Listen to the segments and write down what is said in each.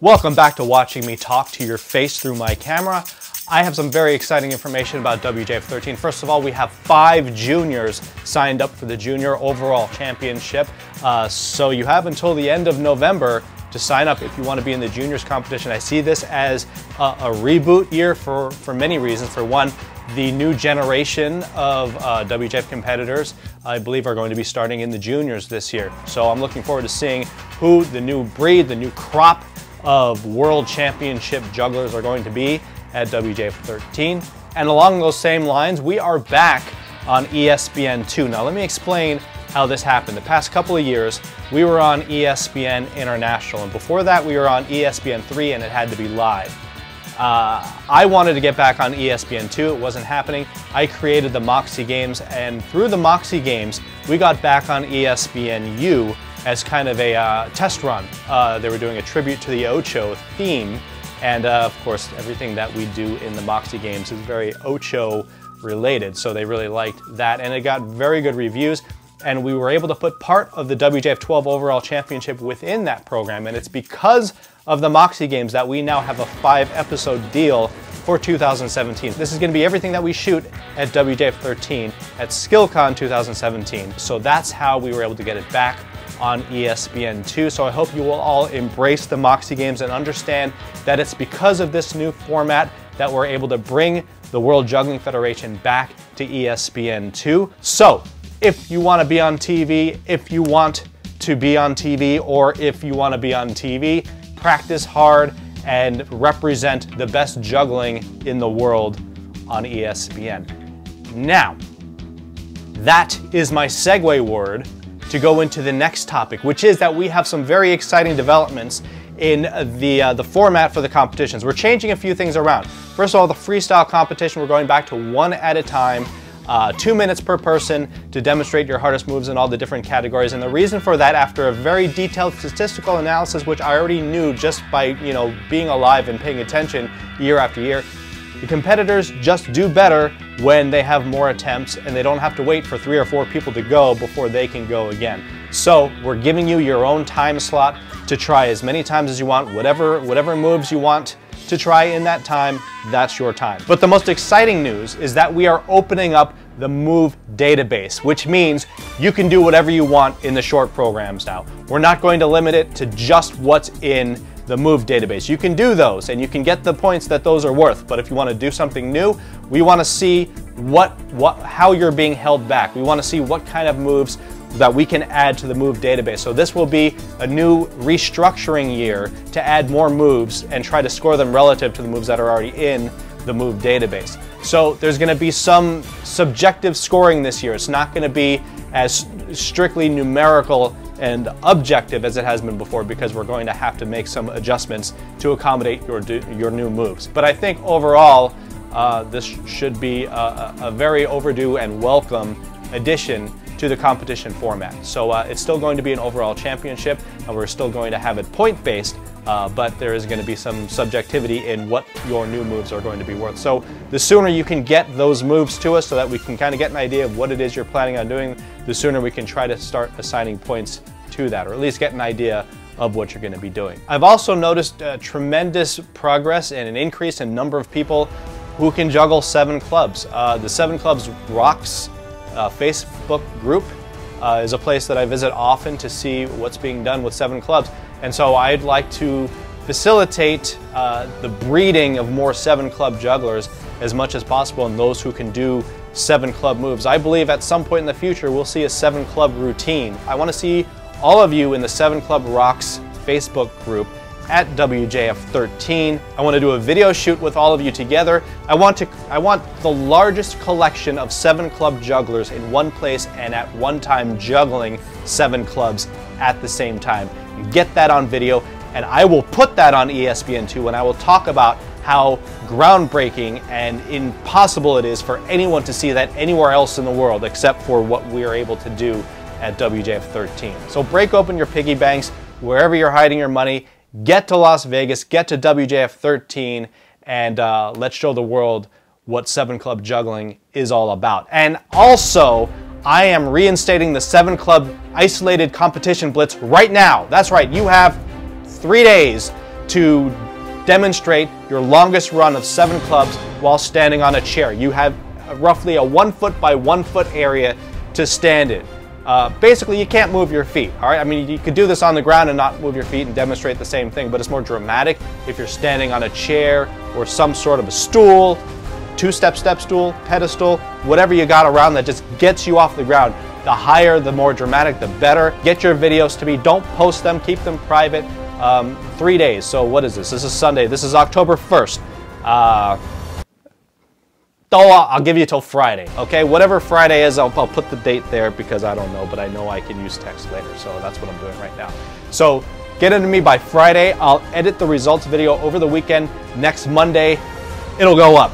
Welcome back to watching me talk to your face through my camera. I have some very exciting information about WJF13. First of all, we have 5 juniors signed up for the Junior Overall Championship. So you have until the end of November to sign up if you want to be in the juniors competition. I see this as a reboot year for many reasons. For one, the new generation of WJF competitors, I believe, are going to be starting in the juniors this year. So I'm looking forward to seeing who the new breed, the new crop of World Championship jugglers are going to be at WJF13. And along those same lines, we are back on ESPN2. Now let me explain how this happened. The past couple of years, we were on ESPN International, and before that we were on ESPN3, and it had to be live. I wanted to get back on ESPN2, it wasn't happening. I created the Moxie Games, and through the Moxie Games, we got back on ESPNU as kind of a test run. They were doing a tribute to the Ocho theme, and of course everything that we do in the Moxie Games is very Ocho related, so they really liked that, and it got very good reviews, and we were able to put part of the WJF12 Overall Championship within that program, and it's because of the Moxie Games that we now have a 5-episode deal for 2017. This is going to be everything that we shoot at WJF13 at SkillCon 2017, so that's how we were able to get it back on ESPN2. So I hope you will all embrace the Moxie Games and understand that it's because of this new format that we're able to bring the World Juggling Federation back to ESPN2. So if you want to be on TV, if you want to be on TV, or if you want to be on TV, practice hard and represent the best juggling in the world on ESPN. Now, that is my segue word to go into the next topic, which is that we have some very exciting developments in the format for the competitions. We're changing a few things around. First of all, the freestyle competition, we're going back to 1 at a time, 2 minutes per person to demonstrate your hardest moves in all the different categories. And the reason for that, after a very detailed statistical analysis, which I already knew just by being alive and paying attention year after year, the competitors just do better when they have more attempts and they don't have to wait for 3 or 4 people to go before they can go again. So we're giving you your own time slot to try as many times as you want, whatever moves you want to try in that time, that's your time. But the most exciting news is that we are opening up the move database, which means you can do whatever you want in the short programs now. We're not going to limit it to just what's in the move database. You can do those and you can get the points that those are worth, but if you want to do something new, we want to see how you're being held back. We want to see what kind of moves that we can add to the move database. So this will be a new restructuring year to add more moves and try to score them relative to the moves that are already in the move database. So there's going to be some subjective scoring this year. It's not going to be as strictly numerical and objective as it has been before, because we're going to have to make some adjustments to accommodate your new moves. But I think overall this should be a very overdue and welcome addition to the competition format. So it's still going to be an overall championship, and we're still going to have it point-based, but there is going to be some subjectivity in what your new moves are going to be worth. So the sooner you can get those moves to us so that we can kind of get an idea of what it is you're planning on doing, the sooner we can try to start assigning points to that, or at least get an idea of what you're going to be doing. I've also noticed tremendous progress and an increase in number of people who can juggle 7 clubs. The 7 Clubs Rocks Facebook group is a place that I visit often to see what's being done with 7 clubs, and so I'd like to facilitate the breeding of more 7 club jugglers as much as possible, and those who can do 7 club moves. I believe at some point in the future we'll see a 7 club routine. I want to see all of you in the 7 Club Rocks Facebook group at WJF13. I want to do a video shoot with all of you together. I want the largest collection of 7 club jugglers in one place and at one time juggling 7 clubs at the same time. Get that on video, and I will put that on ESPN2, and I will talk about how groundbreaking and impossible it is for anyone to see that anywhere else in the world except for what we are able to do at WJF13. So break open your piggy banks wherever you're hiding your money. Get to Las Vegas, get to WJF13, and let's show the world what 7 Club juggling is all about. And also, I am reinstating the 7 Club Isolated Competition Blitz right now. That's right, you have 3 days to demonstrate your longest run of 7 clubs while standing on a chair. You have roughly a 1 foot by 1 foot area to stand in. Basically, you can't move your feet, all right? I mean, you could do this on the ground and not move your feet and demonstrate the same thing, but it's more dramatic if you're standing on a chair or some sort of a stool, two-step stool, pedestal, whatever you got around that just gets you off the ground. The higher, the more dramatic, the better. Get your videos to me. Don't post them. Keep them private. 3 days. So what is this? This is Sunday. This is October 1st. I'll give you till Friday, okay? Whatever Friday is, I'll put the date there because I don't know, but I know I can use text later, so that's what I'm doing right now. So get it to me by Friday. I'll edit the results video over the weekend. Next Monday, it'll go up.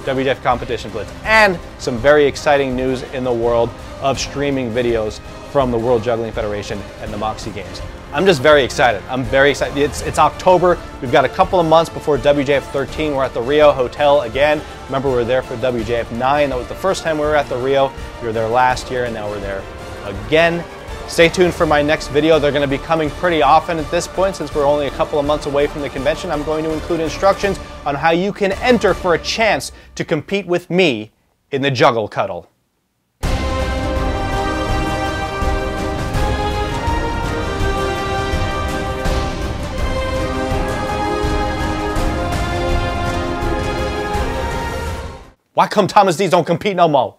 WJF Competition Blitz. And some very exciting news in the world of streaming videos from the World Juggling Federation and the Moxie Games. I'm just very excited. I'm very excited. It's October. We've got a couple of months before WJF13. We're at the Rio Hotel again. Remember, we were there for WJF9. That was the first time we were at the Rio. We were there last year, and now we're there again. Stay tuned for my next video. They're going to be coming pretty often at this point since we're only a couple of months away from the convention. I'm going to include instructions on how you can enter for a chance to compete with me in the juggle cuddle. Why come Thomas D's don't compete no more?